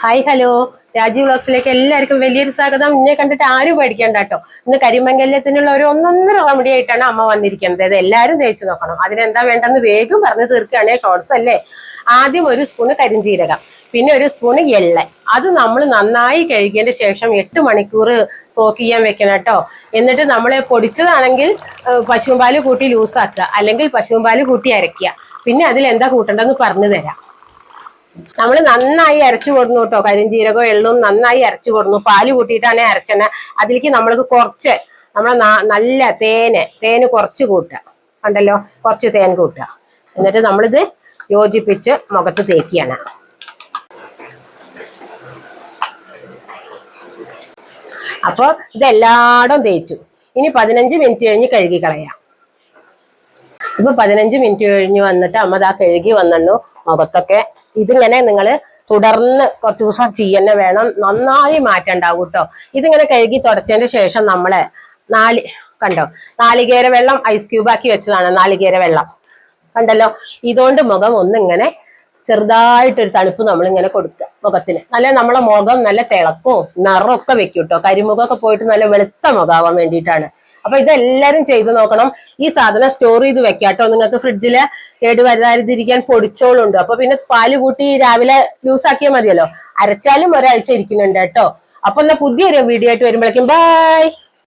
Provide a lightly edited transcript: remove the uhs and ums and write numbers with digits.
Hi hello Rajeev വ്ളോഗ്സിലേക്ക് എല്ലാവർക്കും വലിയൊരു സ്വാഗതം. ഇന്നെ കണ്ടിട്ട് ആരും പേടിക്കണ്ട കേട്ടോ. ഇന്ന് കരിമംഗല്യത്തിനുള്ള ഒരു ഒന്നൊന്നര റെമഡി ആയിട്ടാണ് അമ്മ വന്നിരിക്കുന്നത്. അത് എല്ലാവരും തേച്ച് നോക്കണം. അതിനെന്താ വേണ്ടെന്ന് വേഗം പറഞ്ഞു തീർക്കുകയാണെ ഷോർട്സ് അല്ലേ. ആദ്യം ഒരു സ്പൂണ് കരിഞ്ജീരകം, പിന്നെ ഒരു സ്പൂണ് എള്ള. അത് നമ്മൾ നന്നായി കഴുകിയതിന്റെ ശേഷം 8 മണിക്കൂർ സോക്ക് ചെയ്യാൻ വെക്കണം കേട്ടോ. എന്നിട്ട് നമ്മൾ പൊടിച്ചതാണെങ്കിൽ പശുമ്പാല് കൂട്ടി ലൂസാക്കുക, അല്ലെങ്കിൽ പശുമ്പാല് കൂട്ടി അരയ്ക്കുക. പിന്നെ അതിൽ എന്താ കൂട്ടേണ്ടതെന്ന് പറഞ്ഞു തരാം. നമ്മൾ നന്നായി അരച്ചു കൊടുന്നു കേട്ടോ. കരിഞ്ജീരകവും എള്ളും നന്നായി അരച്ചു കൊടുന്നു. പാല് കൂട്ടിയിട്ടാണ് അരച്ചെണ്ണ. അതിലേക്ക് നമ്മൾക്ക് കുറച്ച് നല്ല തേന് കുറച്ച് കൂട്ടുക. കണ്ടല്ലോ, കുറച്ച് തേൻ കൂട്ടുക. എന്നിട്ട് നമ്മളിത് യോജിപ്പിച്ച് മുഖത്ത് തേക്കുകയാണ്. അപ്പൊ ഇതെല്ലാടും തേച്ചു. ഇനി 15 മിനിറ്റ് കഴിഞ്ഞ് കഴുകി കളയാം. ഇപ്പൊ 15 മിനിറ്റ് കഴിഞ്ഞ് വന്നിട്ട് അമ്മ ദാ കഴുകി വന്നു മുഖത്തൊക്കെ. ഇതിങ്ങനെ നിങ്ങൾ തുടർന്ന് കുറച്ച് ദിവസം ചെയ്യന്നെ വേണം. നന്നായി മാറ്റം ഉണ്ടാവും കേട്ടോ. ഇതിങ്ങനെ കഴുകി തുടച്ചതിന് ശേഷം നമ്മള് കണ്ടോ, നാളികേര വെള്ളം ഐസ് ക്യൂബ് ആക്കി വെച്ചതാണ്. നാളികേര വെള്ളം കണ്ടല്ലോ. ഇതുകൊണ്ട് മുഖം ഒന്നിങ്ങനെ ചെറുതായിട്ടൊരു തണുപ്പ് നമ്മളിങ്ങനെ കൊടുക്കുക മുഖത്തിന്. നല്ല നമ്മളെ മുഖം നല്ല തിളക്കവും നിറമൊക്കെ വെക്കും കേട്ടോ. കരിമുഖമൊക്കെ പോയിട്ട് നല്ല വെളുത്ത മുഖമാവാൻ വേണ്ടിയിട്ടാണ്. അപ്പൊ ഇതെല്ലാരും ചെയ്ത് നോക്കണം. ഈ സാധനം സ്റ്റോർ ചെയ്ത് വെക്കാട്ടോ. നിങ്ങൾക്ക് ഫ്രിഡ്ജില് കേടുവരാതിരിക്കാൻ പൊടിച്ചോളുണ്ട്. അപ്പൊ പിന്നെ പാല് കൂട്ടി രാവിലെ യൂസ് ആക്കിയാൽ മതിയല്ലോ. അരച്ചാലും ഒരാഴ്ച ഇരിക്കുന്നുണ്ട് കേട്ടോ. അപ്പൊ എന്നാ പുതിയൊരു വീഡിയോ ആയിട്ട് വരുമ്പോഴേക്കും ബൈ.